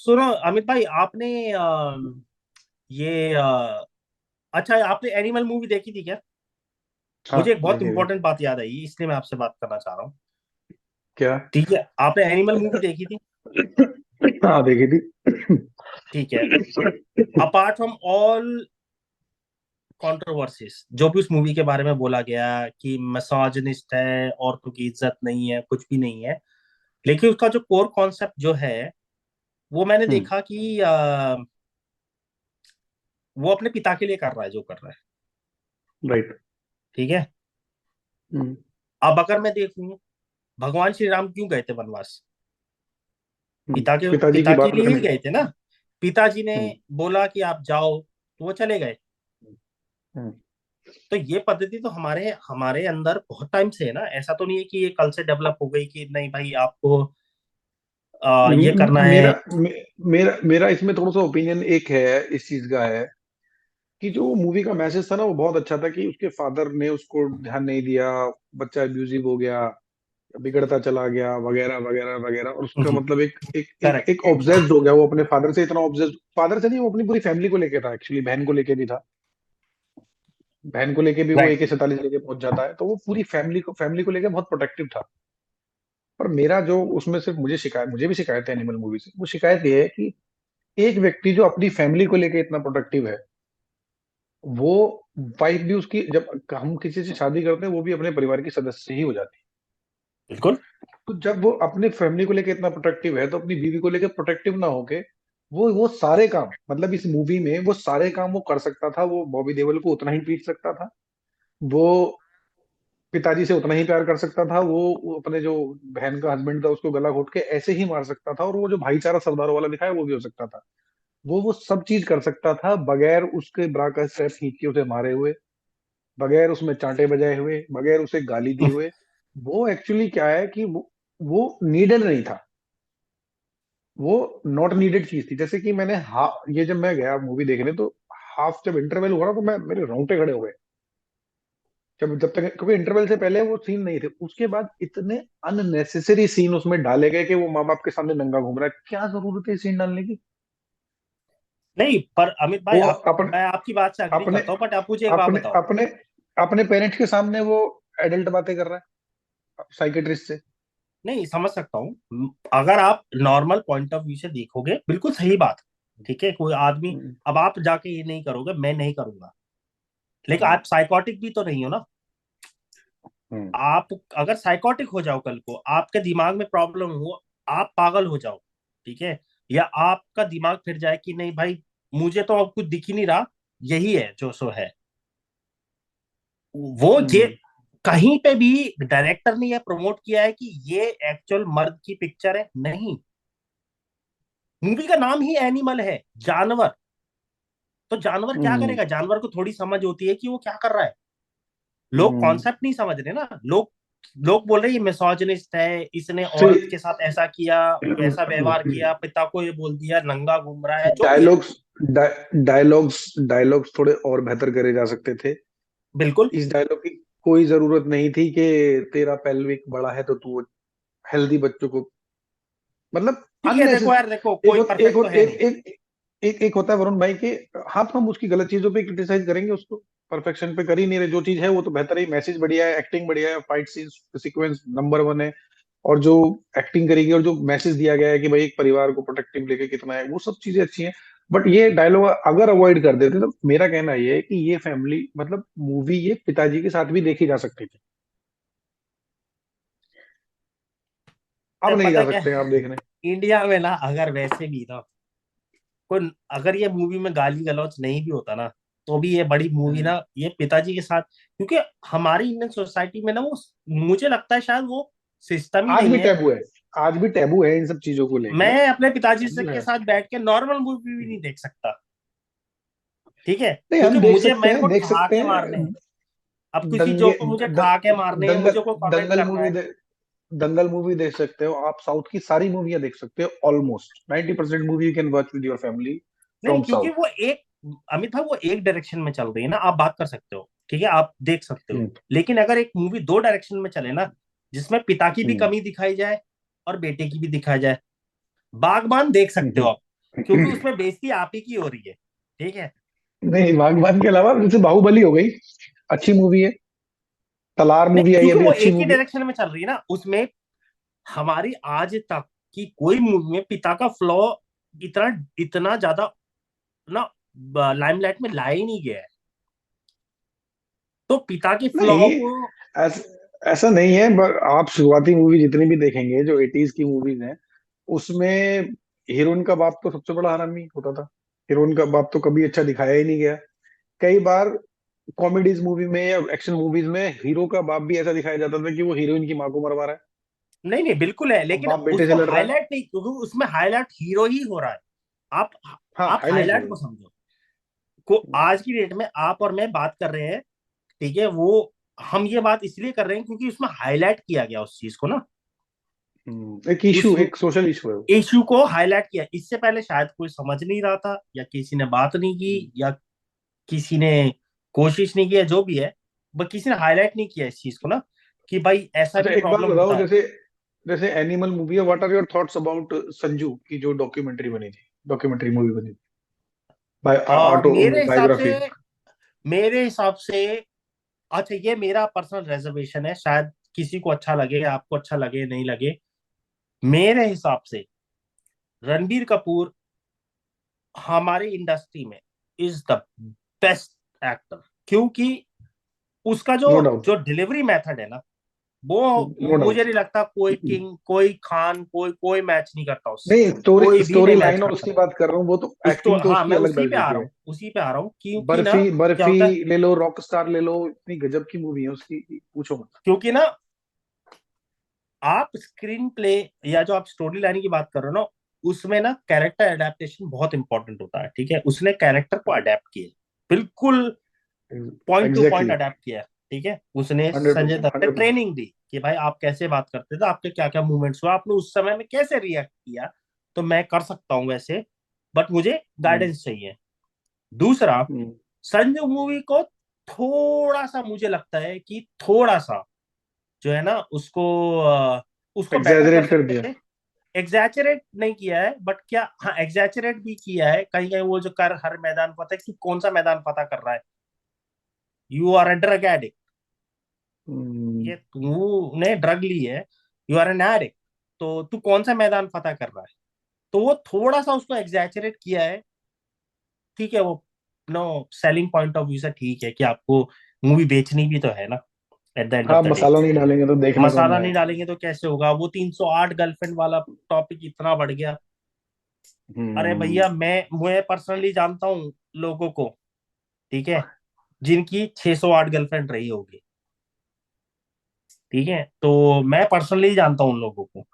सुनो अमित भाई, आपने ये अच्छा, आपने एनिमल मूवी देखी थी क्या? हाँ, मुझे एक बहुत देखिए इंपॉर्टेंट बात याद आई, इसलिए मैं आपसे बात करना चाह रहा हूँ। क्या। ठीक है, आपने एनिमल मूवी देखी थी? हाँ, देखी थी। ठीक है। अपार्ट फ्रॉम ऑल कंट्रोवर्सीज जो भी उस मूवी के बारे में बोला गया कि मिसोजिनिस्ट है, औरतों की इज्जत नहीं है, कुछ भी नहीं है, लेकिन उसका जो कोर कॉन्सेप्ट जो है, वो मैंने हम्म। देखा कि वो अपने पिता के लिए कर रहा है जो कर रहा है। राइट। ठीक है। हम्म। अब अगर मैं देखूं, भगवान श्री राम क्यों गए थे वनवास? पिताजी की पिता के बात लिए ही रखने। गए थे ना। पिताजी ने हम्म। बोला कि आप जाओ तो वो चले गए। हम्म। तो ये पद्धति तो हमारे हमारे अंदर बहुत टाइम से है ना, ऐसा तो नहीं है कि ये कल से डेवलप हो गई कि नहीं भाई आपको ये करना मेरा है। मेरा मेरा इसमें थोड़ा सा ओपिनियन एक है, इस चीज का है कि जो मूवी का मैसेज था ना वो बहुत अच्छा था कि उसके फादर ने उसको ध्यान नहीं दिया, बच्चा अब्यूजिव हो गया, बिगड़ता चला गया, वगैरह वगैरह वगैरह, और उसका मतलब एक एक एक करेक्ट। एक ऑब्सेस्ड हो गया वो अपने फादर से, इतना ऑब्सेस्ड, फादर से नहीं, वो अपनी पूरी फैमिली को लेके था, एक्चुअली बहन को लेके भी था। बहन को लेके भी वो राइट। AK-47 लेके पहुंच जाता है, तो वो पूरी फैमिली को लेके बहुत प्रोटेक्टिव था। पर मेरा जो उसमें सिर्फ मुझे भी शिकायत है एनिमल मूवी से, वो शिकायत ये है कि एक व्यक्ति जो अपनी फैमिली को लेके इतना प्रोटेक्टिव है, वो वाइफ भी उसकी, जब हम किसी से शादी करते हैं वो भी अपने परिवार की सदस्य ही हो जाती बिल्कुल। है। तो जब वो अपने फैमिली को लेके इतना प्रोटेक्टिव है, तो अपनी बीवी को लेके प्रोटेक्टिव ना होके वो सारे काम, मतलब इस मूवी में वो सारे काम वो कर सकता था, वो बॉबी देओल को उतना ही पीट सकता था, वो पिताजी से उतना ही प्यार कर सकता था, वो अपने जो बहन का हस्बैंड था उसको गला घोट के ऐसे ही मार सकता था, और वो जो भाईचारा सरदारों वाला दिखाया वो भी हो सकता था। वो सब चीज कर सकता था बगैर उसके ब्रा का स्ट्रैप खींच के उसे मारे हुए, बगैर उसमें चांटे बजाए हुए, बगैर उसे गाली दिए हुए। वो एक्चुअली क्या है कि वो नीडेड नहीं था, वो नॉट नीडेड चीज थी। जैसे कि ये जब मैं गया मूवी देखने, तो हाफ जब इंटरवल हुआ ना, तो मैं मेरे रोंगटे खड़े हो गए। जब तक, क्योंकि इंटरवल से पहले वो सीन नहीं थे, उसके बाद इतने अननेसेसरी सीन उसमें डाले गए कि वो माँ बाप के सामने नंगा घूम रहा है, क्या जरूरत है सीन डालने की। नहीं, पर अमित भाई वो आप, अपन मैं आपकी बात से अग्री अपने करता हूँ, बट आप मुझे एक बात अपने बताओ। अपने अपने पेरेंट्स के सामने वो एडल्ट बातें कर रहा है साइकेट्रिस्ट से। नहीं, समझ सकता हूँ, अगर आप नॉर्मल पॉइंट ऑफ व्यू से देखोगे बिल्कुल सही बात। ठीक है, कोई आदमी, हम्म। अब आप जाके ये नहीं करोगे, मैं नहीं करूंगा, लेकिन हम्म। आप साइकोटिक भी तो नहीं हो ना। हम्म। आप अगर साइकोटिक हो जाओ, कल को आपके दिमाग में प्रॉब्लम हो, आप पागल हो जाओ, ठीक है, या आपका दिमाग फिर जाए कि नहीं भाई मुझे तो अब कुछ दिख ही नहीं रहा, यही है जो सो है, वो ये हम्म। कहीं पे भी डायरेक्टर ने यह प्रमोट किया है कि ये एक्चुअल मर्द की पिक्चर है, नहीं। मूवी का नाम ही एनिमल है, जानवर। तो जानवर क्या हम्म। करेगा? जानवर को थोड़ी समझ होती है कि वो क्या कर रहा है। लोग हम्म। कॉन्सेप्ट नहीं समझ रहे ना, लोग बोल रहे हैं ये मिसोजिनिस्ट है, इसने औरत See, के साथ ऐसा किया, वैसा व्यवहार किया, पिता को ये बोल दिया, नंगा घूम रहा है, जो भी है। डायलॉग्स डायलॉग्स थोड़े और बेहतर करे जा सकते थे। बिल्कुल। इस डायलॉग की कोई जरूरत नहीं थी कि तेरा पेल्विक बड़ा है तो तू हेल्दी बच्चों को, मतलब ठीक है, देखो यार, देखो अननेसेसरी। कोई परफेक्ट तो है नहीं। एक होता है वरुण भाई के, हाँ तो हम उसकी गलत चीजों पे क्रिटिसाइज करेंगे उसको, परफेक्शन पे कर ही नहीं रहे, जो चीज है वो तो बेहतर है, मैसेज बढ़िया है, एक्टिंग बढ़िया है, फाइट सीक्वेंस नंबर वन है, और जो एक्टिंग करेगी और जो मैसेज दिया गया है कि भाई एक परिवार को प्रोटेक्टिव लेके कितना है, वो सब चीजें अच्छी हैं। बट ये डायलॉग अगर अवॉइड कर देते तो मेरा कहना ये है कि ये फैमिली, मतलब मूवी ये पिताजी के साथ भी देखी जा सकती थी। अब नहीं पता जा क्या सकते हैं आप देखने। इंडिया में ना, अगर वैसे भी ना, कोई, अगर ये मूवी में गाली गलौज नहीं भी होता ना, तो भी ये बड़ी मूवी हम्म। ना, ये पिताजी के साथ, क्योंकि हमारी इंडियन सोसाइटी में ना वो, मुझे लगता है शायद वो सिस्टम ही आज भी नहीं है। टैबू है, आज भी टैबू है इन सब चीजों को लेके। मैं अपने पिताजी से टैबू के है। साथ बैठ के नॉर्मल मूवी भी नहीं देख सकता। ठीक है, नहीं, क्योंकि हम देख मुझे, सकते मेरे हैं, को देख सकते ठहाके मारने हैं। हैं। अब किसी दंगे जोक को मुझे द, ठहाके मारने हैं, दंगल मुझे कोई कमेंट दंगल करना मूवी है। दंगल मूवी देख सकते हो आप, साउथ की सारी मूवियां देख सकते हो, almost 90% movie you can watch with your family नहीं, फ्रॉम क्योंकि साउथ। वो एक, अमित भाई वो एक डायरेक्शन में चल रही है ना, आप बात कर सकते हो, ठीक है, आप देख सकते हो। हम्म। लेकिन अगर एक मूवी दो डायरेक्शन में चले ना, जिसमें पिता की भी हम्म। कमी दिखाई जाए और बेटे की भी दिखाई जाए, बागबान देख सकते हो हम्म। आप। क्योंकि उसमें बेइज्जती आप ही की हो रही है, ठीक है। नहीं, बागबान के अलावा जैसे बाहुबली हो गई, अच्छी मूवी है। तलार नहीं, मूवी आई क्योंकि अभी, वो अच्छी एक ही मूवी। डायरेक्शन में चल रही है ना उसमें। हमारी आज तक की कोई मूवी में पिता का फ्लॉ इतना इतना ज्यादा ना लाइमलाइट में लाया ही नहीं गया है। तो पिता के फ्लॉ नहीं, को। ऐसा नहीं है, आप शुरुआती मूवी जितनी भी देखेंगे जो एटीज की मूवीज हैं, उसमें हीरोइन का बाप तो सबसे बड़ा हरामी होता था। हीरोइन का बाप तो कभी अच्छा दिखाया ही नहीं गया। कई बार कॉमेडीज मूवी में या एक्शन मूवीज में हीरो का बाप भी ऐसा दिखाया जाता था कि वो हीरोइन की माँ को मरवा रहा है नहीं नहीं, बिल्कुल है, और लेकिन बाप बेटे से उसको लड़ रहा है। हाईलाइट नहीं, क्योंकि उसमें हाईलाइट हीरो ही हो रहा है। आप हाँ, आप हाईलाइट हाईलाइट हुए। को समझो। को आज की डेट में आप और मैं बात कर रहे हैं, ठीक है। वो हम ये बात इसलिए कर रहे हैं क्योंकि उसमें हाईलाइट किया गया उस चीज को ना। एक उस इशू, एक सोशल इशू है वो। इश्यू को हाईलाइट किया। इससे पहले शायद कोई समझ नहीं रहा था, या किसी ने बात नहीं हम्म। की, या किसी ने कोशिश नहीं किया, जो भी है। बट किसी ने हाईलाइट नहीं किया इस चीज को ना, कि भाई ऐसा अच्छा, भी एक बात प्रॉब्लम बताओ, होता है। जैसे जैसे एनिमल मूवी है, what are your thoughts about Sanju की जो डॉक्यूमेंट्री बनी थी, डॉक्यूमेंट्री मूवी बनी थी, ऑटो मेरे हिसाब बायोग्राफी। से मेरे हिसाब से अच्छा, ये मेरा पर्सनल रिजर्वेशन है, शायद किसी को अच्छा लगे, आपको अच्छा लगे, नहीं लगे। मेरे हिसाब से रणबीर कपूर हमारी इंडस्ट्री में इज द बेस्ट एक्टर, क्योंकि उसका जो नो डाउट। जो डिलीवरी मेथड है ना, वो नो मुझे डाउट। नहीं लगता कोई किंग, कोई खान, कोई कोई मैच नहीं करता उससे। नहीं, स्टोरी कोई भी नहीं स्टोरी मैच लाइन और कर उसकी सकता बात कर रहा हूँ, वो तो उसको। एक्टिंग तो हाँ, उसकी मैं अलग उसी पे दर्जे आ की रहा है। हूँ, उसी पे आ रहा हूँ, क्योंकि ना बर्फी, क्या बर्फी होता है, ले लो, रॉक स्टार ले लो, इतनी गजब की मूवी है उसकी, पूछो मत। क्योंकि ना आप स्क्रीन प्ले या जो आप स्टोरी लाइन की बात कर रहे हो ना, उसमें ना कैरेक्टर एडेप्टेशन बहुत इंपॉर्टेंट होता है, ठीक है। उसने कैरेक्टर को अडेप्ट किया, बिल्कुल point two point exactly. Adapt किया है, ठीक है। उसने 100%, संजय दत्त ने 100%। ट्रेनिंग दी कि भाई आप कैसे बात करते थे, आपके क्या क्या मूवमेंट्स हुआ, आपने उस समय में कैसे रिएक्ट किया, तो मैं कर सकता हूँ वैसे, बट मुझे हम्म। गाइडेंस चाहिए। दूसरा, हम्म। संजय मूवी को थोड़ा सा मुझे लगता है कि थोड़ा सा जो है ना उसको उसको बेटर कर एग्जैजरेट कर सकते दिया। थे। एग्जैचरेट नहीं किया है, बट क्या, हाँ एग्जैचरेट भी किया है कहीं कहीं। वो जो कर हर मैदान पता है कि कौन सा मैदान पता कर रहा है, you are a drug addict, hmm. ये तूने ड्रग ली है, यू आर एन एडिक्ट, तो तू कौन सा मैदान पता कर रहा है। तो वो थोड़ा सा उसको एग्जैचरेट किया है, ठीक है। वो no selling point of view से ठीक है कि आपको मूवी बेचनी भी तो है ना, एट द एंड ऑफ हाँ, द डे। मसाला नहीं डालेंगे तो देखने कौन मसाला नहीं जाएगा। डालेंगे तो कैसे होगा। वो 308 गर्लफ्रेंड वाला टॉपिक इतना बढ़ गया। अरे हम्म। भैया, मैं पर्सनली जानता हूँ लोगों को, ठीक है, जिनकी 608 गर्लफ्रेंड रही होगी, ठीक है। तो मैं पर्सनली जानता हूँ उन लोगों को।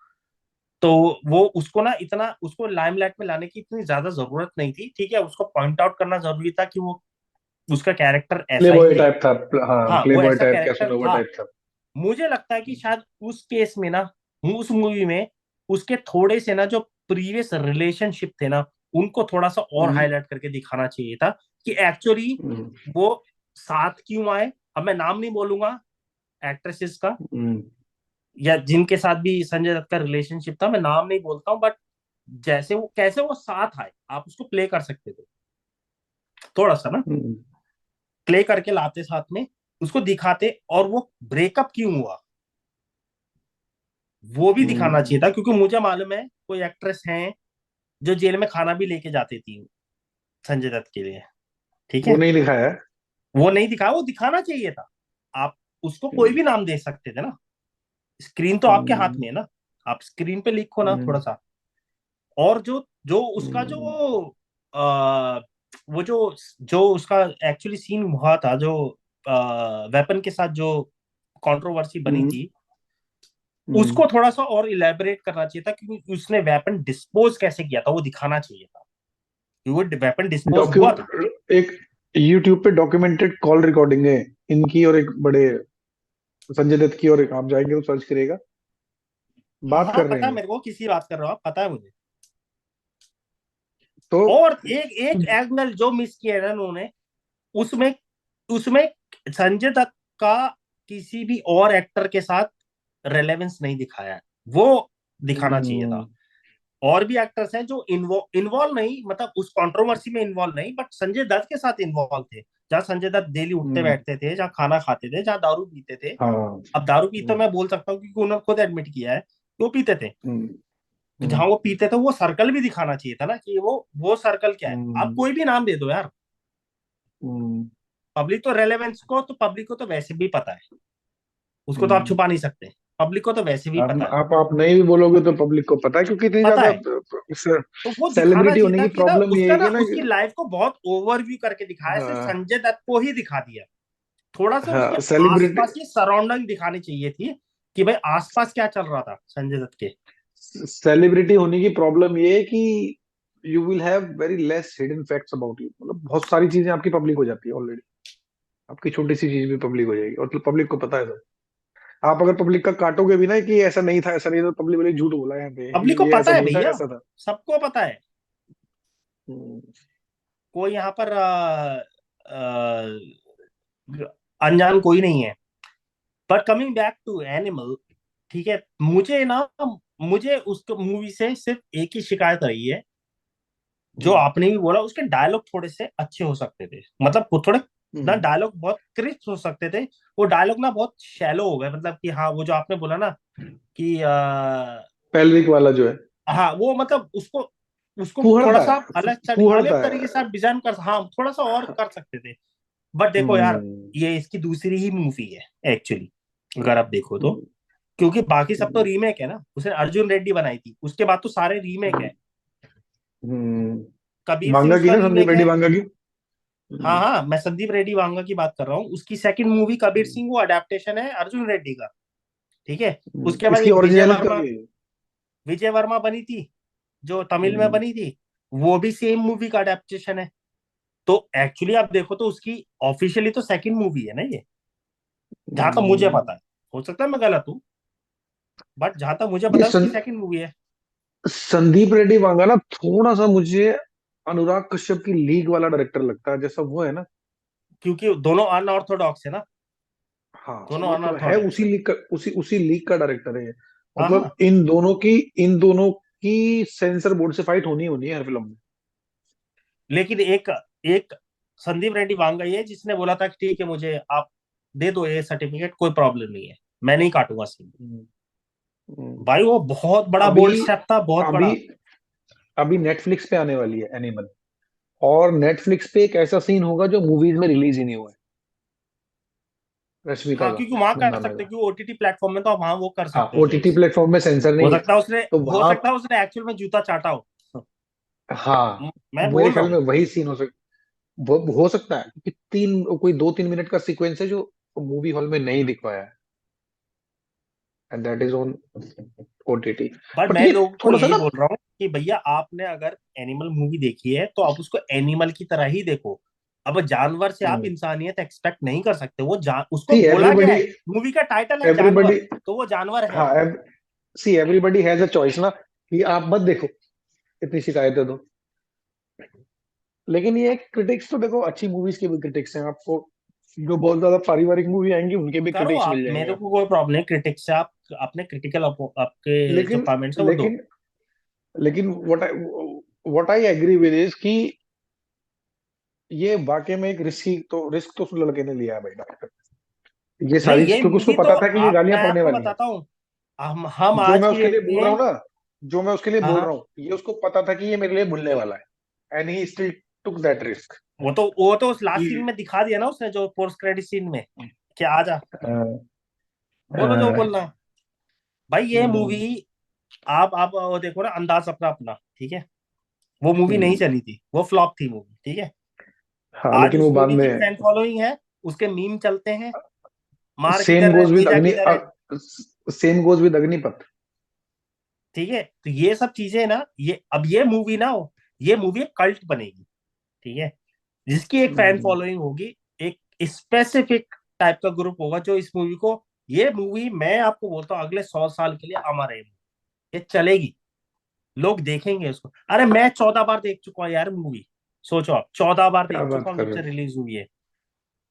तो वो उसको ना इतना उसको लाइमलाइट में लाने की इतनी ज्यादा जरूरत नहीं थी, ठीक है। उसको पॉइंट आउट करना जरूरी था कि वो उसका कैरेक्टर प्ले ऐसा बॉय ही है। टाइप था। हाँ, हाँ, प्ले वो बॉय ऐसा टाइप, कैरेक्टर कैसनोवा था। टाइप था। मुझे लगता है कि शायद उस केस में ना, उस मूवी में उसके थोड़े से ना जो प्रीवियस रिलेशनशिप थे ना, उनको थोड़ा सा और हम्म। हाईलाइट करके दिखाना चाहिए था कि एक्चुअली हम्म। वो साथ क्यों आए। अब मैं नाम नहीं बोलूंगा एक्ट्रेसेस का, हम्म। या जिनके साथ भी संजय दत्त का रिलेशनशिप था, मैं नाम नहीं बोलता हूँ, बट जैसे वो कैसे वो साथ आए, आप उसको प्ले कर सकते थे थोड़ा सा ना, हम्म। प्ले करके लाते साथ में, उसको दिखाते। और वो ब्रेकअप क्यों हुआ वो भी दिखाना हम्म। चाहिए था, क्योंकि मुझे मालूम है कोई एक्ट्रेस हैं जो जेल में खाना भी लेके जाती थी संजय दत्त के लिए, ठीक वो है। नहीं दिखाया है। वो नहीं दिखा, वो दिखाना चाहिए था। आप उसको कोई हम्म। भी नाम दे सकते थे ना, स्क्रीन तो आपके हाथ हम्म। में है ना, आप स्क्रीन पे लिखो ना थोड़ा हम्म। सा। और जो जो उसका जो हम्म। आ, वो जो जो उसका एक्चुअली सीन हुआ था, जो वेपन के साथ जो कंट्रोवर्सी बनी हम्म। थी, हम्म। उसको थोड़ा सा और इलेबोरेट करना चाहिए था, क्योंकि उसने वेपन डिस्पोज कैसे किया था वो दिखाना चाहिए था, कि वो वेपन डिस्पोज डॉक्यू हुआ था। एक यूट्यूब पे डॉक्यूमेंटेड कॉल रिकॉर्डिंग है इनकी, और एक बड़े संजय दत्त की, और एक आप जाएंगे तो सर्च करिएगा, हाँ बात हाँ, कर रहे पता है हैं मेरे को, किसी बात कर रहे हो आप, पता है मुझे। तो। और एक एक एंगल जो मिस किया है ना उन्होंने, उसमें उसमें संजय दत्त का किसी भी और एक्टर के साथ रेलेवेंस नहीं दिखाया है, वो दिखाना चाहिए हम्म। था। और भी एक्टर्स हैं जो इन्वॉल्व नहीं, मतलब उस कंट्रोवर्सी में इन्वॉल्व नहीं, बट संजय दत्त के साथ इन्वॉल्व थे। जहाँ संजय दत्त डेली उठते हम्म, बैठते थे, जहाँ खाना खाते थे, जहाँ दारू पीते थे। हाँ, अब दारू पीते तो मैं बोल सकता हूँ क्योंकि उन्होंने खुद एडमिट किया है कि वो पीते थे। हम्म, तो हम्म, जहां वो पीते थे वो सर्कल भी दिखाना चाहिए था ना, कि वो सर्कल क्या है। आप हम्म, कोई भी नाम दे दो यार, हम्म, पब्लिक तो रेलेवेंस को तो पब्लिक को तो वैसे भी पता है, उसको तो आप हम्म। छुपा नहीं सकते। पब्लिक को तो वैसे भी आप पता है। आप नहीं भी बोलोगे तो पब्लिक को पता है, क्योंकि इतनी पता ज्यादा है, तो वो दिखाना सेलिब्रिटी चाहिए होने था की कि ना प्रॉब्लम ये उसका है ना कि ना उसकी लाइफ को बहुत ओवरव्यू करके दिखाया, सिर्फ हाँ, संजय दत्त को ही दिखा दिया। थोड़ा सा उसके हाँ, सेलिब्रिटी आसपास की सराउंडिंग दिखानी चाहिए थी, कि भाई आसपास क्या चल रहा था संजय दत्त के। सेलिब्रिटी होने की प्रॉब्लम ये है कि you will have very less hidden facts about you, मतलब बहुत सारी चीजें आपकी पब्लिक हो जाती है ऑलरेडी। आपकी छोटी सी चीज भी पब्लिक हो जाएगी, और तो पब्लिक को पता है सब। आप अगर पब्लिक का काटोगे भी ना कि ऐसा नहीं था, ऐसा नहीं था, तो पब्लिक बोले झूठ बोला यहाँ पे, पब्लिक को ये पता ऐसा है नहीं था, भैया, ऐसा था। सबको पता है। हम्म, कोई यहाँ पर अ, अनजान कोई नहीं है। But coming back to animal, ठीक है, मुझे उस मूवी से सिर्फ एक ही शिकायत रही है, जो हम्म, आपने भी बोला, उसके डायलॉग थोड़े से अच्छे हो सकते थे, मतलब वो थोड़े ना, हम्म। डायलॉग बहुत क्रिस्प हो सकते थे। वो डायलॉग ना बहुत शैलो हो गए, मतलब कि हाँ, वो जो आपने बोला ना कि पेल्विक वाला जो है, हाँ, वो मतलब उसको उसको थोड़ा फूहड़ता सा आप है, अलग फूहड़ता तरीके से है। आप डिजाइन कर, हाँ, थोड़ा सा और कर सकते थे। बट देखो यार, हम्म, ये इसकी दूसरी ही मूवी है एक्चुअली, अगर आप देखो तो। हम्म, क्योंकि बाकी सब तो हम्म, रीमेक है ना, उसने अर्जुन रेड्डी बनाई थी, उसके बाद तो सारे रीमेक है। कबीर सिंह मांगा की उसका ना, संदीप रीमेक रेड्डी है। मांगा की। हाँ हाँ, मैं संदीप रेड्डी वांगा की बात कर रहा हूँ, उसकी सेकंड मूवी कबीर सिंह वो अडेप्टेशन है अर्जुन रेड्डी का। ठीक है। उसके बाद इसकी एक ओरिजिनल कब है? विजय वर्मा बनी थी, जो तमिल में हम्म, बनी थी, वो भी सेम मूवी का अडेप्टेशन है। तो एक्चुअली आप देखो तो उसकी ऑफिशियली तो सेकंड मूवी है ना ये, जहां तक मुझे हम्म। पता है। हो सकता है मैं गलत हूँ, बट जहां तक मुझे ये पता है उसकी सेकंड मूवी है। संदीप रेड्डी मांगा ना, थोड़ा सा मुझे अनुराग कश्यप की लीग वाला डायरेक्टर लगता है, जैसा वो है ना। क्योंकि दोनों अनऑर्थोडॉक्स है ना, हाँ, दोनों वो तो है, अनऑर्थोडॉक्स उसी है। लीग का, उसी लीग का डायरेक्टर है। हाँ मतलब हाँ, इन दोनों की सेंसर बोर्ड से फाइट होनी होनी है हर फिल्म में। लेकिन एक एक संदीप रेड्डी वांगा ये जिसने बोला था कि ठीक है, मुझे आप दे दो ये सर्टिफिकेट, कोई प्रॉब्लम नहीं है, मैं नहीं काटूंगा सीन। हम्म, हम्म। भाई वो बहुत बड़ा अभी बोल्ड स्टेप था, बहुत अभी बड़ा। अभी नेटफ्लिक्स पे आने वाली है एनिमल, और नेटफ्लिक्स पे एक ऐसा सीन होगा जो मूवीज में रिलीज ही नहीं हुआ है, रश्मिका हाँ, का, क्योंकि वहां कर नन्ना सकते मेरा। हैं, क्योंकि ओटीटी प्लेटफॉर्म में तो आप वहां वो कर हाँ, सकते हो ओटीटी रिलीज। प्लेटफॉर्म में सेंसर हो नहीं है, सकता है उसने तो हो वहां, सकता है उसने एक्चुअल में जूता चाटा हो। हाँ, मैं मेरे बोल रहा ख्याल में हूँ। वही सीन वो हो सकता है, क्योंकि कोई 2-3 मिनट का सीक्वेंस है जो मूवी हॉल में नहीं दिखवाया है, and that is on OTT. But but मैं ये लोगों को थोड़ा सा यही ना, बोल रहा हूँ कि भैया, आपने अगर एनिमल मूवी देखी है तो आप उसको एनिमल की तरह ही देखो। अब जानवर से आप इंसानियत एक्सपेक्ट नहीं कर सकते, वो जान उसको सी बोला गया एवरीबडी, है, मूवी का टाइटल है एवरीबडी, जानवर, तो वो जानवर है। हाँ, see everybody has a choice ना, कि आप मत देखो, इतनी शिकायतें दो। लेकिन ये क्रिटिक्स तो देखो, अच्छी मूवीज के भी क्रिटिक्स हैं आपको, जो बहुत ज्यादा पारिवारिक मूवी आएंगी उनके भी करो क्रिटिक्स आप, मिल जाएंगे मेरे को आपको। कोई प्रॉब्लम नहीं क्रिटिक से, आप अपने क्रिटिकल आपके जो लेकिन कमेंट्स है वो दो। लेकिन लेकिन what I agree with is कि ये वाकई में एक रिस्क तो उस लड़के ने लिया है भाई, डॉक्टर। ये नहीं, सारी, ये क्योंकि उसको मूवी तो पता था कि ये मैं गालियां पड़ने आपको वाली हैं। बताता हूँ, हम जो आज मैं की उसके लिए डेट बोल रहा हूँ में। ना, जो मैं उसके लिए हाँ बोल हाँ, रहा हूँ, ये उसको पता था कि ये मेरे लिए भूलने वाला है, and he still took that risk. वो तो उस लास्ट सीन में दिखा दिया ना उसने, जो पोस्ट क्रेडिट सीन में, कि आजा, बोलो जो बोलना है। भाई ये मूवी, आप वो देखो ना, अंदाज अपना अपना, ठीक है, वो मूवी नहीं चली थी, वो फ्लॉप थी मूवी, ठीक है। हाँ, आज लेकिन वो उस बाद मूवी की में, फैन फॉलोइंग है, उसके मीम चलते हैं, मार सेम किधर है, गोज विद भेजा अग्नि किधर है। Same goes with Agnipath. ठीक है, तो ये सब चीजें ना, ये मूवी ना हो, ये मूवी कल्ट बनेगी, ठीक है, जिसकी एक फैन फॉलोइंग होगी, एक स्पेसिफिक टाइप का ग्रुप होगा जो इस मूवी को, ये मूवी मैं आपको बोलता हूँ अगले 100 साल के लिए अमर है, ये चलेगी, लोग देखेंगे उसको। अरे मैं 14 बार देख चुका हूँ यार मूवी, सोचो आप, 14 बार क्या देख चुका बात हूँ कर जब रहे से रिलीज हुई है।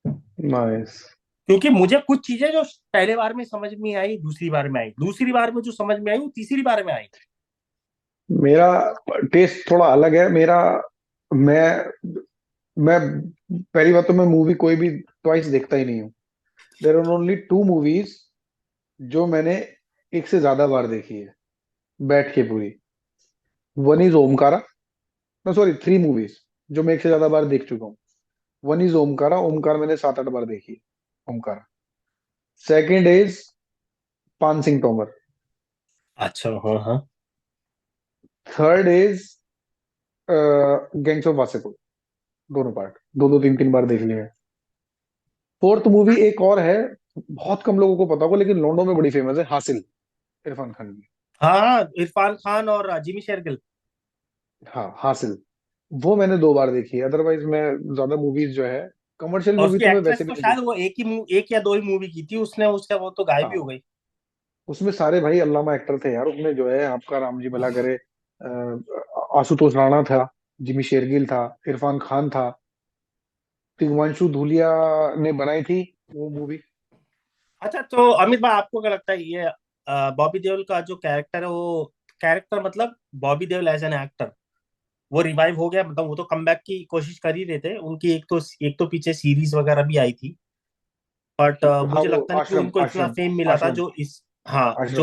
हो, नाइस। क्योंकि मुझे कुछ चीजें जो पहले बार में समझ में आई, दूसरी बार में आई, दूसरी बार में जो समझ में आई वो तीसरी बार में आई। मेरा टेस्ट थोड़ा अलग है मेरा। मैं मैं पहली बात तो मैं मूवी कोई भी ट्वाइस देखता ही नहीं हूँ। There are only two movies जो मैंने एक से ज्यादा बार देखी है बैठ के पूरी। One is Omkara. no, sorry, three movies जो मैं एक से ज्यादा बार देख चुका हूँ। One is Omkara. ओमकार मैंने 7-8 बार देखी है, ओमकारा। सेकंड इज पान सिंह तोमर। अच्छा, हाँ हाँ। Third is gangs of Wasseypur. दोनों पार्ट दो दो तीन तीन बार देख लिए हैं। फोर्थ मूवी एक और है, बहुत कम लोगों को पता होगा लेकिन लॉन्डो में बड़ी फेमस है, हासिल, इरफान खान की। हाँ हाँ, इरफान खान और जिमी शेरगिल। हाँ, हासिल। वो मैंने 2 बार देखी है। अदरवाइज मैं ज्यादा मूवीज जो है, कमर्शियल और मूवी उसकी तो मैं एक्ट्रेस वैसे भी तो नहीं शायद देखता। वो एक या दो ही मूवी की थी उसने, उसका वो तो गायब भी हो हाँ, गई। उसमें सारे भाई अल्लामा एक्टर थे यार। उसमें जो है आपका राम जी भला करे, आशुतोष राणा था, जिमी शेरगिल था, इरफान खान था, तिग्मांशु धूलिया ने बनाई थी वो मूवी। अच्छा, तो अमित भाई आपको क्या लगता है ये बॉबी देओल का जो कैरेक्टर है वो कैरेक्टर मतलब Bobby Deol as an actor वो रिवाइव हो गया, मतलब वो तो कमबैक की कोशिश कर ही रहे थे उनकी, एक तो पीछे सीरीज वगैरह भी आई थी, बट हाँ, मुझे वो लगता नहीं कि आश्रम उनको इतना आश्रम फेम मिला था आश्रम जो इस, हाँ, आश्रम।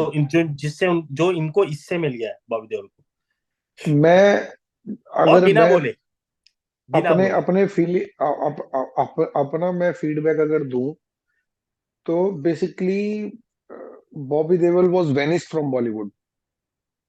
जो इनको इससे मिल गया है बॉबी देओल को। मैं और अगर बिना मैं बोले, बिना अपने बोले। अपने फील अपना मैं फीडबैक अगर दूं तो basically Bobby Deol was Venice from Bollywood.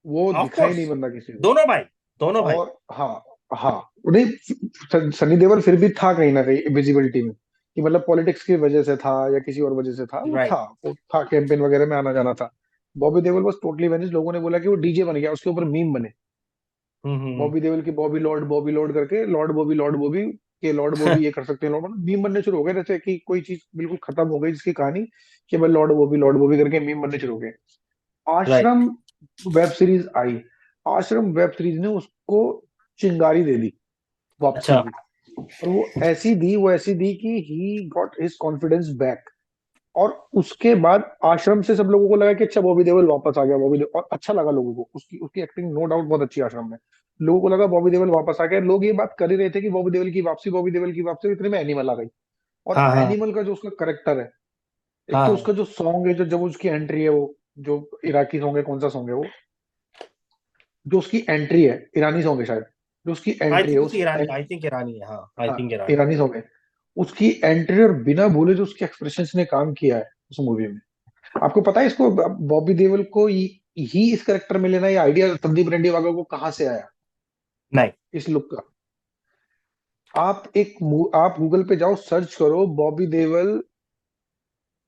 वो ऑफ दिखा ही कोर्स, नहीं बंदा किसी को। दोनों भाई, दोनों भाई। और हाँ, हाँ, नहीं, सनी देओल फिर भी था कहीं ना कहीं विजिबिलिटी में, कि मतलब पॉलिटिक्स की वजह से था या किसी और वजह से था, राइट। वो था कैंपेन वगैरह में आना जाना था। बॉबी देओल बस टोटली वेनिस। लोगों ने बोला कि वो डीजे बन गया, उसके ऊपर मीम बने, हम्म। बॉबी देओल की बॉबी लॉर्ड करके, लॉर्ड बॉबी के लॉर्ड बॉबी ये कर सकते हैं, लॉर्ड मतलब मीम बनने शुरू हो गए, जैसे कि कोई चीज बिल्कुल खत्म हो गई जिसकी कहानी, कि भाई लॉर्ड बॉबी करके मीम बनने शुरू हो गए। राइट। आश्रम वेब सीरीज आई। आश्रम वेब सीरीज ने उसको चिंगारी दे दी वापसी अच्छा। की। और वो ऐसी दी कि he got his confidence back. और उसके बाद आश्रम से सब लोगों को लगा कि अच्छा बॉबी देओल वापस आ गया, बॉबी देओल, और अच्छा लगा लोगों को, उसकी उसकी एक्टिंग नो डाउट बहुत अच्छी है आश्रम में। लोगों को लगा बॉबी देओल वापस आ गया। लोग ये बात कर ही रहे थे कि बॉबी देओल की वापसी, इतने में एनिमल आ गई। और हाँ हाँ एनिमल का जो उसका करेक्टर है, एक हाँ तो हाँ। उसका जो सॉन्ग है, जो जब उसकी एंट्री है, वो जो इराकी सॉन्ग है, कौन सा सॉन्ग है वो, जो उसकी एंट्री है, ईरानी सॉन्ग है शायद, जो उसकी आई एंट्री है थिंक उस, आई थिंक ईरानी है, हाँ आई हाँ, थिंक ईरानी। ईरानी सॉन्ग है। उसकी एंट्री और बिना बोले जो उसके एक्सप्रेशंस ने काम किया है उस मूवी में। आपको पता है इसको, बॉबी देओल को ही इस करेक्टर में लेना, ये आइडिया संदीप रेड्डी को कहाँ से आया, नहीं। इस लुक का? आप गूगल पे जाओ, सर्च करो Bobby Deol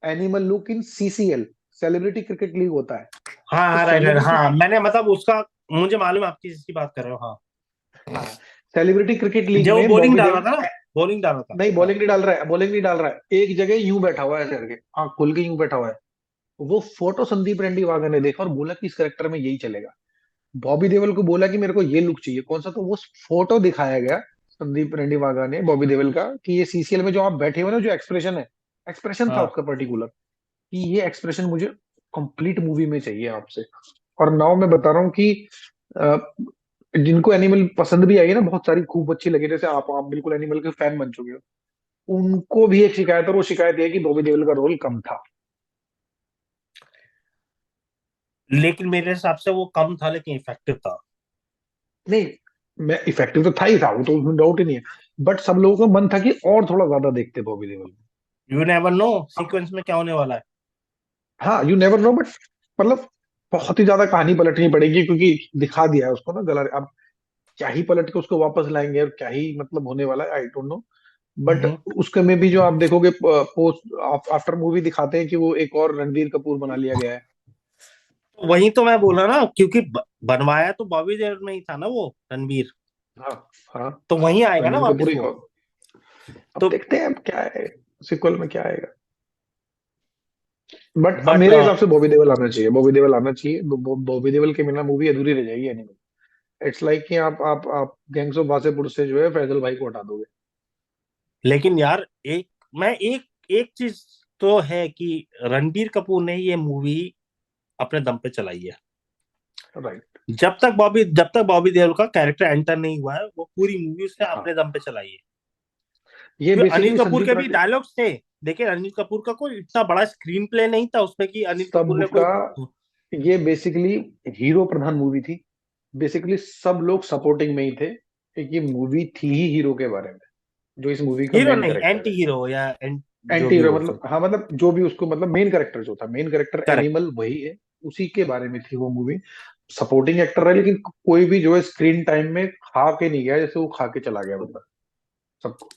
animal look in CCL, celebrity cricket league होता है। हाँ तो हाँ, राइट राइट, सेलिब्रिटी, हाँ मैंने मतलब उसका, मुझे मालूम है आप किसकी बात कर रहे हो, हाँ। हाँ, सेलिब्रिटी क्रिकेट लीग जो वो में बॉलिंग बॉबी डाल रहा देओल, था ना, बॉलिंग डाल रहा था। नहीं, हाँ बॉलिंग नहीं डाल रहा है, एक जगह यूं बैठा हुआ है ऐसे करके, आंख खोल के यूं बैठा हुआ है। वो फोटो संदीप रेड्डी ने देखा और बोला कि इस करेक्टर में यही चलेगा। बॉबी देओल को बोला कि मेरे को ये लुक चाहिए, कौन सा, तो वो फोटो दिखाया गया संदीप रेड्डी वाघा ने बॉबी देओल का, कि ये सीसीएल में जो आप बैठे हुए ना, जो एक्सप्रेशन है, एक्सप्रेशन था हाँ। उसका पर्टिकुलर, कि ये एक्सप्रेशन मुझे कंप्लीट मूवी में चाहिए आपसे। और नाउ मैं बता रहा हूँ कि अ, जिनको एनिमल पसंद भी आई है ना, बहुत सारी खूब अच्छी लगी, जैसे आप बिल्कुल एनिमल के फैन बन चुके हो, उनको भी एक शिकायत है, और वो शिकायत ये है कि बॉबी देओल का रोल कम था। लेकिन मेरे हिसाब से वो कम था लेकिन इफेक्टिव था। नहीं, मैं इफेक्टिव तो था ही था, वो तो उसमें डाउट ही नहीं है। बट सब लोगों का मन था कि और थोड़ा ज्यादा देखते बॉबी देओल को। यू नेवर नो अब सीक्वेंस में क्या होने वाला है। हाँ, यू नेवर नो, बट मतलब बहुत ही ज्यादा कहानी पलटनी पड़ेगी, क्योंकि दिखा दिया है उसको ना गला। अब क्या ही पलट के उसको वापस लाएंगे और क्या ही मतलब होने वाला है, आई डोंट नो। बट हम्म। उसके में भी जो आप देखोगे, पोस्ट आफ्टर मूवी दिखाते हैं कि वो एक और रणवीर कपूर बना लिया गया है। तो वही तो मैं बोल रहा ना, क्योंकि बनवाया तो बॉबी देओल में ही था ना वो रणबीर, हाँ, हाँ, तो वहीं आएगा ना रणवीर कपूर वापस ही वो। होगा। अब तो देखते हैं अब क्या है, सिक्वल में क्या आएगा। बट अब बट मेरे हिसाब से बॉबी देओल आना चाहिए, बॉबी देओल आना चाहिए। बॉबी देओल के बिना मूवी अधूरी रह जाएगी एनिमल। इट्स लाइक कि आप गैंग्स ऑफ वासेपुर से जो है फैजल भाई को हटा दोगे। लेकिन यार, एक एक चीज तो है कि रणबीर कपूर ने ये मूवी अपने दम पे चलाई है। राइट। जब तक बॉबी देओल का कैरेक्टर एंटर नहीं हुआ है, वो पूरी मूवी उसने हाँ, अपने दम पे चलाई है। ये क्योंकि अनिल बेसिकली कपूर के संदीप भी रेड्डी। डायलॉग्स थे, लेकिन अनिल कपूर का कोई इतना बड़ा स्क्रीन प्ले नहीं था उसमें कि अनिल कपूर ने कोई। सबका ये बेसिकली हीरो प्रधान मूवी थी। बेसिकली सब लोग सपोर्टिंग में ही थे, क्योंकि मूवी थी ही हीरो के बारे में, जो इस मूवी का हीरो मेन नहीं, कैरेक्टर एंटी है। हीरो या जो एंटी भी हीरो बोल मतलब, सकते। हाँ मतलब जो भी उसको मतलब मेन कैरेक्टर जो था, मेन कैरेक्टर करेक्ट। एनिमल वही है, उसी के बारे में थी वो मूवी। सपोर्टिंग एक्टर है, लेकिन कोई भी जो है स्क्रीन टाइम में खा के नहीं गया, जैसे वो खा के चला गया बंदा सबको।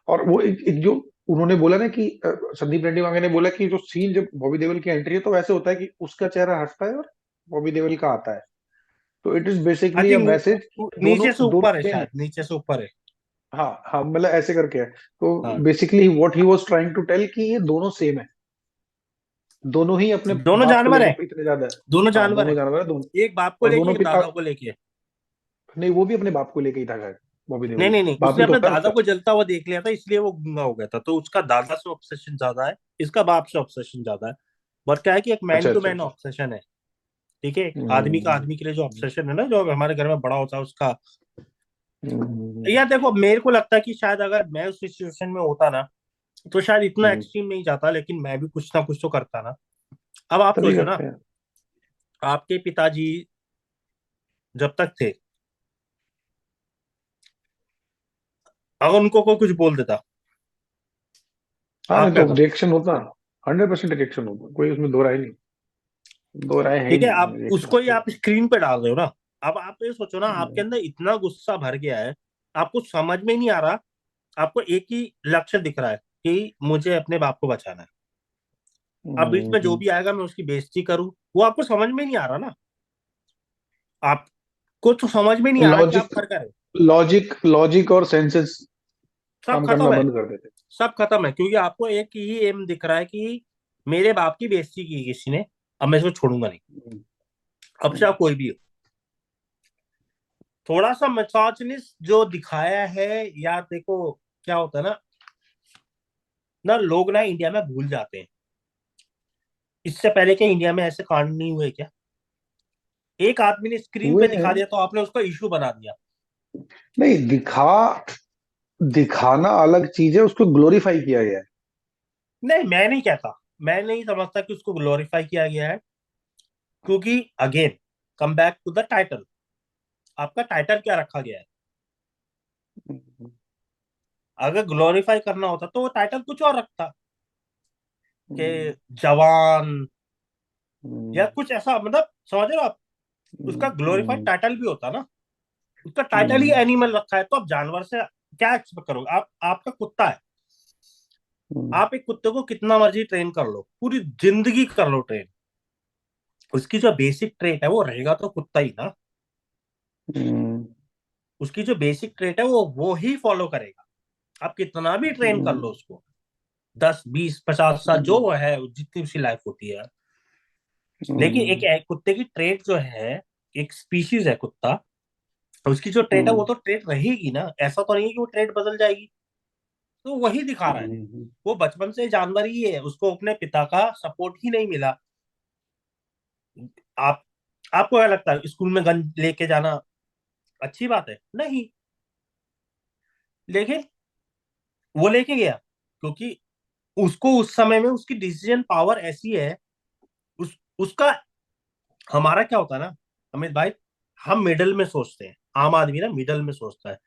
और वो एक जो उन्होंने बोला ना कि संदीप रेड्डी वांगे ने बोला कि जो सीन जब बॉबी देओल की एंट्री है तो वैसे होता है कि उसका चेहरा हटता है और बॉबी देओल का आता है। तो it is I basically a think message कि दोनों नीचे से दोनों ऊपर है, सेम है। शायद नीचे से ऊपर है। हाँ हाँ, मतलब ऐसे करके है। तो हाँ, basically what he was trying to tell कि ये दोनों सेम है, दोनों ही अपने दोनों बाप को जानवर है, लेकर इतने ज्यादा है। दोनों हाँ, जानवर दोनों है। जानवर है दोनों। एक बाप को और लेके, दोनों एक पिता, दादा को लेके। नहीं वो भी अपने बाप को लेकर ही था शायद, बॉबी नहीं देओल नहीं नहीं, बाप उसने ही तो अपने होता है दादा उसका। को जलता हुआ देख लिया था, इसलिए वो गूंगा हो गया था। तो उसका दादा से ऑब्सेशन ज्यादा है, इसका बाप से ऑब्सेशन ज्यादा है। बट क्या है कि एक मैन अच्छा टू अच्छा मैन अच्छा। ऑब्सेशन है। ठीक है, एक आदमी का हम्म आदमी के लिए जो ऑब्सेशन है ना, जो हमारे घर में बड़ा होता है उसका। हम्म या देखो, मेरे को लगता है कि शायद अगर मैं उस सिचुएशन में होता ना, तो शायद इतना हम्म, एक्सट्रीम नहीं जाता, लेकिन मैं भी कुछ ना कुछ तो करता ना। अब आप तभी सोचो ना, करते हैं। आपके पिताजी जब तक थे, अगर उनको कोई कुछ बोल देता, हाँ, आप नहीं क्या तो करते? रिएक्शन होता, 100% रिएक्शन होता, कोई उसमें दो राय नहीं, दो राय है ही ठीक है, नहीं, आप रिएक्शन उसको ही होते आप स्क्रीन पे डाल रहे हो ना। अब आप ये सोचो ना, आपके हैं। अंदर इतना गुस्सा भर गया है, आपको समझ में नहीं आ रहा। आपको एक ही लक्ष्य दिख रहा है कि मुझे अपने बाप को बचाना है। अब बीच में जो हम्म, भी आएगा मैं उसकी बेइज्जती करूं, वो आपको समझ में नहीं आ रहा ना। आपको तो समझ में नहीं आ रहा कि आप लॉजिक कर क्या रहे हो। लॉजिक और सेंसेस सब काम करना खत्म है, बंद कर देते सब खत्म है, क्योंकि आपको एक ही एम दिख रहा है कि मेरे बाप की बेइज्जती की किसी ने, अब मैं इसको छोड़ूंगा नहीं। हैं। अब चाहे कोई भी हो। थोड़ा सा मिसोजिनिस्ट जो दिखाया है, यार देखो, क्या होता है ना, लोग ना इंडिया में भूल जाते हैं। इससे पहले क्या इंडिया में ऐसे कांड नहीं हुए क्या? एक आदमी ने स्क्रीन हुए पे दिखा हैं। दिया तो आपने उसका इशू बना दिया। नहीं, दिखाना अलग चीज है, उसको ग्लोरीफाई किया गया है। नहीं, मैं नहीं कहता, मैं नहीं समझता कि उसको ग्लोरीफाई किया गया है। क्योंकि again, come back to the title, आपका टाइटल क्या रखा गया है? अगर ग्लोरीफाई करना होता तो वो टाइटल कुछ और रखता, कि जवान या कुछ ऐसा, मतलब समझ रहे हो आप? उसका ग्लोरीफाइड टाइटल भी होता ना। उसका टाइटल ही एनिमल रखा है, तो आप जानवर से क्या एक्सपेक्ट करोगे? आप, आपका कुत्ता है, आप एक कुत्ते को कितना मर्जी ट्रेन कर लो, पूरी जिंदगी कर लो ट्रेन, उसकी जो बेसिक ट्रेट है वो रहेगा तो कुत्ता ही ना। उसकी जो बेसिक ट्रेट है वो ही फॉलो करेगा। आप कितना भी ट्रेन कर लो उसको, 10 20 50 साल जो वो है, जितनी उसकी लाइफ होती है। लेकिन एक कुत्ते की ट्रेट जो है, एक स्पीशीज है कुत्ता, उसकी जो ट्रेट है वो तो ट्रेट रहेगी ना, ऐसा तो नहीं है कि वो ट्रेट बदल जाएगी। तो वही दिखा रहा है। वो बचपन से जानवर ही है, उसको अपने पिता का सपोर्ट ही नहीं मिला। आप, आपको क्या लगता है स्कूल में गन लेके जाना अच्छी बात है? नहीं। लेकिन वो लेके गया क्योंकि उसको उस समय में उसकी डिसीजन पावर ऐसी है। उसका, हमारा क्या होता है ना अमित भाई, हम मिडल में सोचते हैं, आम आदमी ना मिडल में सोचता है।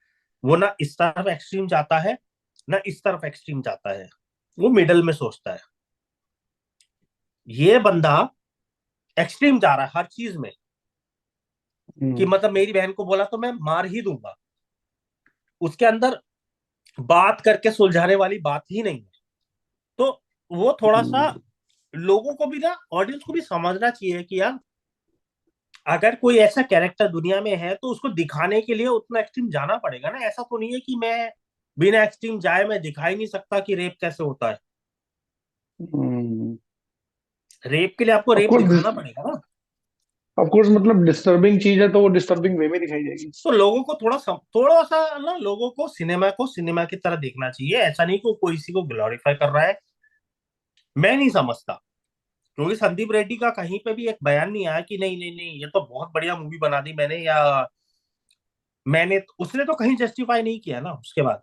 वो ना इस तरफ एक्सट्रीम जाता है, ना इस तरफ एक्सट्रीम जाता है, वो मिडल में सोचता है। ये बंदा एक्सट्रीम जा रहा है हर चीज में, कि मतलब मेरी बहन को बोला तो मैं मार ही दूंगा। उसके अंदर बात करके सुलझाने वाली बात ही नहीं है। तो वो थोड़ा सा लोगों को भी ना, ऑडियंस को भी समझना चाहिए कि यार, अगर कोई ऐसा कैरेक्टर दुनिया में है तो उसको दिखाने के लिए उतना एक्सट्रीम जाना पड़ेगा ना। ऐसा तो नहीं है कि मैं बिना एक्सट्रीम जाए मैं दिखा ही नहीं सकता कि रेप कैसे होता है। रेप के लिए आपको ऑफ रेप कोर्स, दिखाना पड़ेगा ना। ऑफ कोर्स, मतलब डिस्टर्बिंग चीज है तो वो डिस्टर्बिंग वे में दिखाई जाएगी। तो लोगों को थोड़ा सा ना, लोगों को सिनेमा की तरह देखना चाहिए। ऐसा नहीं कि कोई इसी को ग्लोरीफाई कर रहा है। मैं नहीं समझता। क्योंकि संदीप रेड्डी का कहीं पे भी एक बयान नहीं आया कि नहीं नहीं नहीं ये तो बहुत बढ़िया मूवी बना दी मैंने, या मैंने, उसने तो कहीं जस्टिफाई नहीं किया ना उसके बाद।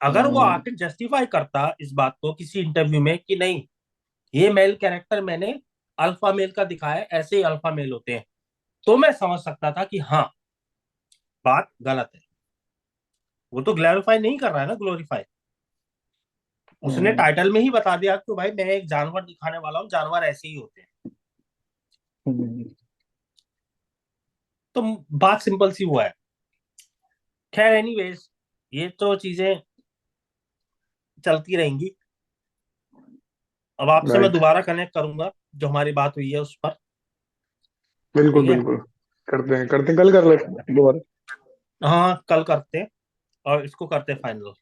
अगर वो हम्म। आके जस्टिफाई करता इस बात को किसी इंटरव्यू में कि नहीं, ये मेल कैरेक्टर मैंने अल्फा मेल का दिखाया है, ऐसे ही अल्फा मेल होते हैं, तो मैं समझ सकता था कि हाँ, बात गलत है। वो तो ग्लोरीफाई नहीं कर रहा है ना, ग्लोरीफाई उसने हम्म। टाइटल में ही बता दिया कि भाई मैं एक जानवर दिखाने वाला हूँ, जानवर ऐसे ही होते हैं। हम्म। तो बात सिंपल सी हुआ है। खैर एनीवेज, ये तो चीजें चलती रहेंगी। अब आपसे मैं राइट। दोबारा कनेक्ट करूंगा, जो हमारी बात हुई है उस पर। बिल्कुल ठीक है। बिल्कुल। करते हैं, कल कर लेते हैं दोबारा। हाँ कल करते हैं, और इसको करते हैं फाइनल।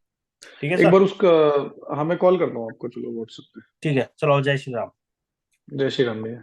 ठीक है एक सर। बार उसका, हाँ मैं कॉल करता हूँ आपको, चलो व्हाट्सएप पे। ठीक है, चलो, जय श्री राम। जय श्री राम भैया।